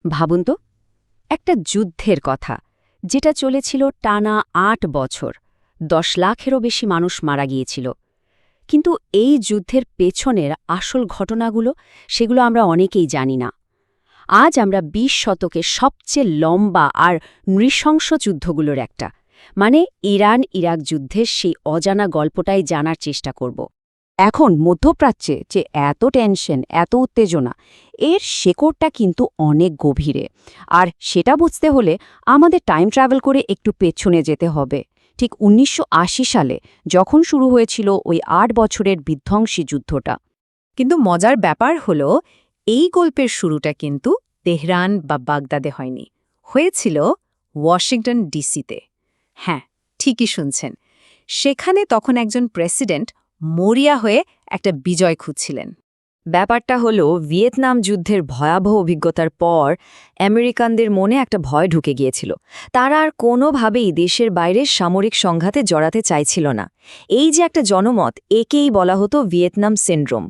ভাবুন তো, একটা যুদ্ধের কথা যেটা চলেছিল টানা ৮ বছর, ১০ লাখেরও বেশি মানুষ মারা গিয়েছিল। কিন্তু এই যুদ্ধের পেছনের আসল ঘটনাগুলো সেগুলো আমরা অনেকেই জানি না। আজ আমরা ২০ শতকের সবচেয়ে লম্বা আর নৃশংস যুদ্ধগুলোর একটা, মানে ইরান ইরাক যুদ্ধের সেই অজানা গল্পটাই জানার চেষ্টা করব। এখন মধ্যপ্রাচ্যে যে এত টেনশন, এত উত্তেজনা, এর শেকড়টা কিন্তু অনেক গভীরে। আর সেটা বুঝতে হলে আমাদের টাইম ট্রাভেল করে একটু পেছনে যেতে হবে। ঠিক ১৯৮০ সালে যখন শুরু হয়েছিল ওই ৮ বছরের বিধ্বংসী যুদ্ধটা। কিন্তু মজার ব্যাপার হলো, এই গল্পের শুরুটা কিন্তু তেহরান বা বাগদাদে হয়নি, হয়েছিল ওয়াশিংটন ডিসিতে। হ্যাঁ, ঠিকই শুনছেন। সেখানে তখন একজন প্রেসিডেন্ট মরিয়া হয়ে একটা বিজয় খুঁজছিলেন। ব্যাপারটা হলো, ভিয়েতনাম যুদ্ধের ভয়াবহ অভিজ্ঞতার পর আমেরিকানদের মনে একটা ভয় ঢুকে গিয়েছিল। তারা আর কোনোভাবেই দেশের বাইরে সামরিক সংঘাতে জড়াতে চাইছিল না। এই যে একটা জনমত, একেই বলা হতো ভিয়েতনাম সিন্ড্রোম।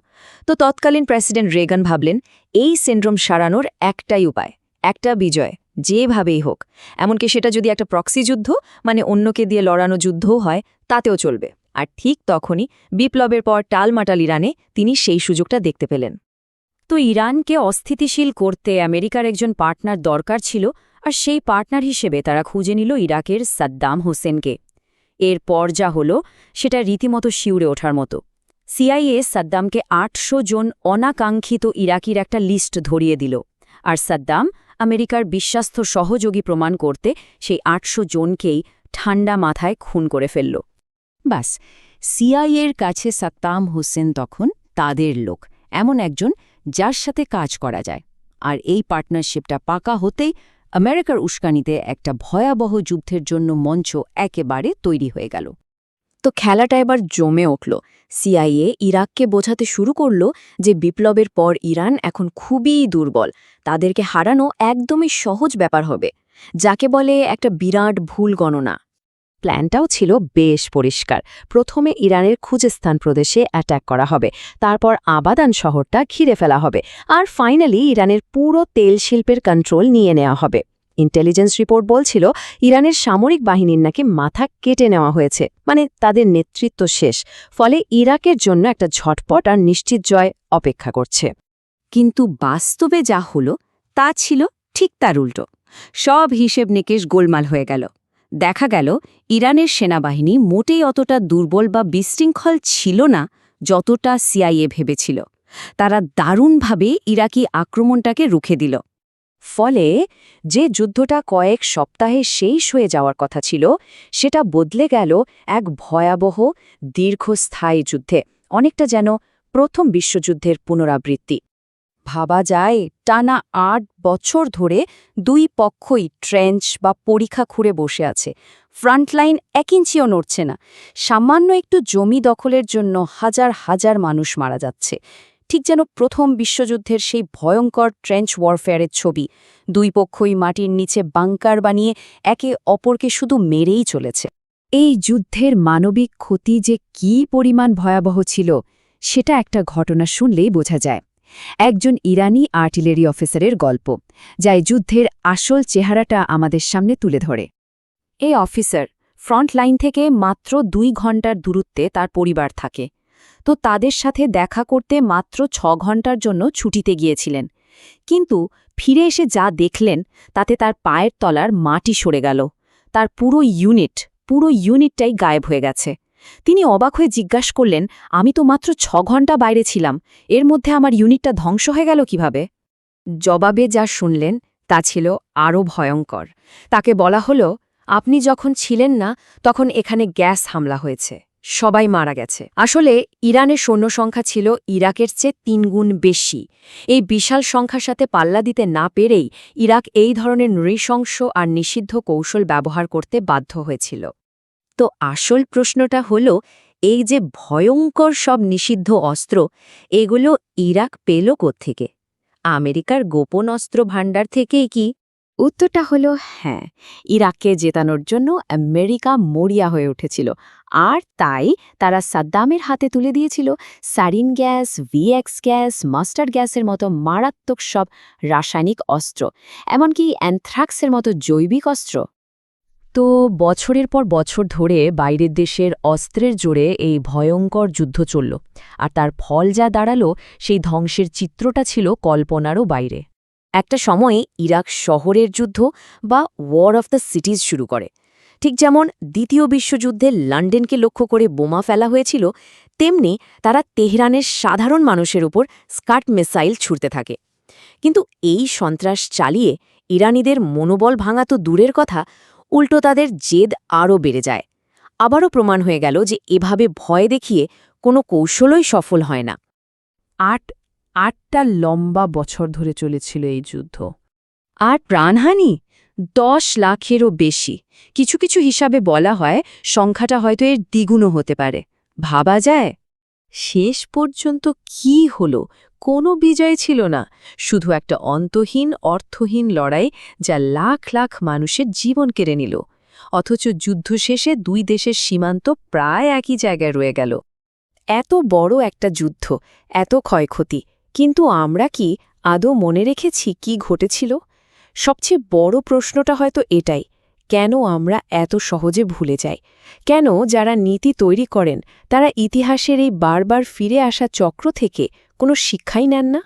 তো তৎকালীন প্রেসিডেন্ট রেগান ভাবলেন, এই সিন্ড্রোম সারানোর একটাই উপায়, একটা বিজয়, যেভাবেই হোক। এমনকি সেটা যদি একটা প্রক্সি যুদ্ধ, মানে অন্যকে দিয়ে লড়ানো যুদ্ধও হয়, তাতেও চলবে। আর ঠিক তখনই বিপ্লবের পর টালমাটাল ইরানে তিনি সেই সুযোগটা দেখতে পেলেন। তো ইরানকে অস্থিতিশীল করতে আমেরিকার একজন পার্টনার দরকার ছিল, আর সেই পার্টনার হিসেবে তারা খুঁজে নিল ইরাকের সাদ্দাম হোসেনকে। এরপর যা হলো সেটা রীতিমতো শিউরে ওঠার মতো। সিআইএ সাদ্দামকে ৮০০ জন অনাকাঙ্ক্ষিত ইরাকির একটা লিস্ট ধরিয়ে দিল, আর সাদ্দাম আমেরিকার বিশ্বাস্ত সহযোগী প্রমাণ করতে সেই ৮০০ জনকেই ঠান্ডা মাথায় খুন করে ফেলল। বাস, সিআইএর কাছে সাদ্দাম হোসেন তখন তাদের লোক, এমন একজন যার সাথে কাজ করা যায়। আর এই পার্টনারশিপটা পাকা হতেই আমেরিকার উস্কানিতে একটা ভয়াবহ যুদ্ধের জন্য মঞ্চ একেবারে তৈরি হয়ে গেল। তো খেলাটা এবার জমে উঠল। সিআইএ ইরাককে বোঝাতে শুরু করল যে বিপ্লবের পর ইরান এখন খুবই দুর্বল, তাদেরকে হারানো একদমই সহজ ব্যাপার হবে, যাকে বলে একটা বিরাট ভুল গণনা। প্ল্যানটাও ছিল বেশ পরিষ্কার। প্রথমে ইরানের খুজেস্তান প্রদেশে অ্যাটাক করা হবে, তারপর আবাদান শহরটা ঘিরে ফেলা হবে, আর ফাইনালি ইরানের পুরো তেল শিল্পের কন্ট্রোল নিয়ে নেওয়া হবে। ইন্টেলিজেন্স রিপোর্ট বলছিল ইরানের সামরিক বাহিনীর নাকি মাথা কেটে নেওয়া হয়েছে, মানে তাদের নেতৃত্ব শেষ। ফলে ইরাকের জন্য একটা ঝটপট আর নিশ্চিত জয় অপেক্ষা করছে। কিন্তু বাস্তবে যা হলো তা ছিল ঠিক তার উল্টো। সব হিসেব নিকেশ গোলমাল হয়ে গেল। দেখা গেল ইরানের সেনাবাহিনী মোটেই অতটা দুর্বল বা বিশৃঙ্খল ছিল না যতটা সিআইএ ভেবেছিল। তারা দারুণভাবে ইরাকি আক্রমণটাকে রুখে দিল। ফলে যে যুদ্ধটা কয়েক সপ্তাহে শেষ হয়ে যাওয়ার কথা ছিল, সেটা বদলে গেল এক ভয়াবহ দীর্ঘস্থায়ী যুদ্ধে, অনেকটা যেন প্রথম বিশ্বযুদ্ধের পুনরাবৃত্তি। ভাবা যায়, টানা ৮ বছর ধরে দুই পক্ষই ট্রেঞ্চ বা পরিখা খুঁড়ে বসে আছে। ফ্রন্টলাইন ১ ইঞ্চিও নড়ছে না। সামান্য একটু জমি দখলের জন্য হাজার হাজার মানুষ মারা যাচ্ছে। ঠিক যেন প্রথম বিশ্বযুদ্ধের সেই ভয়ঙ্কর ট্রেঞ্চ ওয়ারফেয়ারের ছবি। দুই পক্ষই মাটির নিচে বাংকার বানিয়ে একে অপরকে শুধু মেরেই চলেছে। এই যুদ্ধের মানবিক ক্ষতি যে কী পরিমাণ ভয়াবহ ছিল, সেটা একটা ঘটনা শুনলেই বোঝা যায়। একজন ইরানি আর্টিলারি অফিসারের গল্প, যা এই যুদ্ধের আসল চেহারাটা আমাদের সামনে তুলে ধরে। এই অফিসার ফ্রন্ট লাইন থেকে মাত্র ২ ঘণ্টার দূরত্বে তার পরিবার থাকে। তো তাদের সাথে দেখা করতে মাত্র ৬ ঘণ্টার জন্য ছুটিতে গিয়েছিলেন। কিন্তু ফিরে এসে যা দেখলেন তাতে তার পায়ের তলার মাটি সরে গেল। তার পুরো ইউনিটটাই গায়েব হয়ে গেছে। তিনি অবাক হয়ে জিজ্ঞাসা করলেন, আমি তো মাত্র ৬ ঘণ্টা বাইরে ছিলাম, এর মধ্যে আমার ইউনিটটা ধ্বংস হয়ে গেল কিভাবে? জবাবে যা শুনলেন তা ছিল আরও ভয়ঙ্কর। তাকে বলা হলো, আপনি যখন ছিলেন না তখন এখানে গ্যাস হামলা হয়েছে, সবাই মারা গেছে। আসলে ইরানের সৈন্য সংখ্যা ছিল ইরাকের চেয়ে ৩ গুণ বেশি। এই বিশাল সংখ্যার সাথে পাল্লা দিতে না পেরেই ইরাক এই ধরনের নৃশংস আর নিষিদ্ধ কৌশল ব্যবহার করতে বাধ্য হয়েছিল। তো আসল প্রশ্নটা হলো, এই যে ভয়ঙ্কর সব নিষিদ্ধ অস্ত্র, এগুলো ইরাক পেল কোত্থেকে? আমেরিকার গোপন অস্ত্র ভাণ্ডার থেকেই কি? উত্তরটা হলো হ্যাঁ, ইরাককে জেতানোর জন্য আমেরিকা মরিয়া হয়ে উঠেছিল, আর তাই তারা সাদ্দামের হাতে তুলে দিয়েছিল স্যারিন গ্যাস, ভিএক্স গ্যাস, মাস্টার্ড গ্যাসের মতো মারাত্মক সব রাসায়নিক অস্ত্র, এমনকি অ্যানথ্রাক্সের মতো জৈবিক অস্ত্র। তো বছরের পর বছর ধরে বাইরের দেশের অস্ত্রের জোরে এই ভয়ঙ্কর যুদ্ধ চলল, আর তার ফল যা দাঁড়ালো সেই ধ্বংসের চিত্রটা ছিল কল্পনারও বাইরে। একটা সময়ে ইরাক শহরের যুদ্ধ বা ওয়ার অফ দ্য সিটিজ শুরু করে। ঠিক যেমন দ্বিতীয় বিশ্বযুদ্ধে লন্ডনকে লক্ষ্য করে বোমা ফেলা হয়েছিল, তেমনি তারা তেহরানের সাধারণ মানুষের উপর স্কার্ট মিসাইল ছুড়তে থাকে। কিন্তু এই সন্ত্রাস চালিয়ে ইরানিদের মনোবল ভাঙা তো দূরের কথা, উল্টো তাদের জেদ আরও বেড়ে যায়। আবারও প্রমাণ হয়ে গেল যে এভাবে ভয় দেখিয়ে কোনো কৌশলই সফল হয় না। 8টা লম্বা বছর ধরে চলেছিল এই যুদ্ধ। আর প্রাণহানি 10 লাখেরও বেশি। কিছু কিছু হিসাবে বলা হয় সংখ্যাটা হয়তো এর দ্বিগুণও হতে পারে। ভাবা যায় শেষ পর্যন্ত কি হলো? কোনো বিজয় ছিল না, শুধু একটা অন্তহীন অর্থহীন লড়াই যা লাখ লাখ মানুষের জীবন কেড়ে নিল। অথচ যুদ্ধ শেষে দুই দেশের সীমান্ত প্রায় একই জায়গায় রয়ে গেল। এত বড় একটা যুদ্ধ, এত ক্ষয়ক্ষতি, কিন্তু আমরা কি আদৌ মনে রেখেছি কি ঘটেছিল? সবচেয়ে বড় প্রশ্নটা হয়তো এটাই, কেন আমরা এত সহজে ভুলে যাই? কেন যারা নীতি তৈরি করেন তারা ইতিহাসের এই বারবার ফিরে আসা চক্র থেকে কোনো শিক্ষাই নেন না?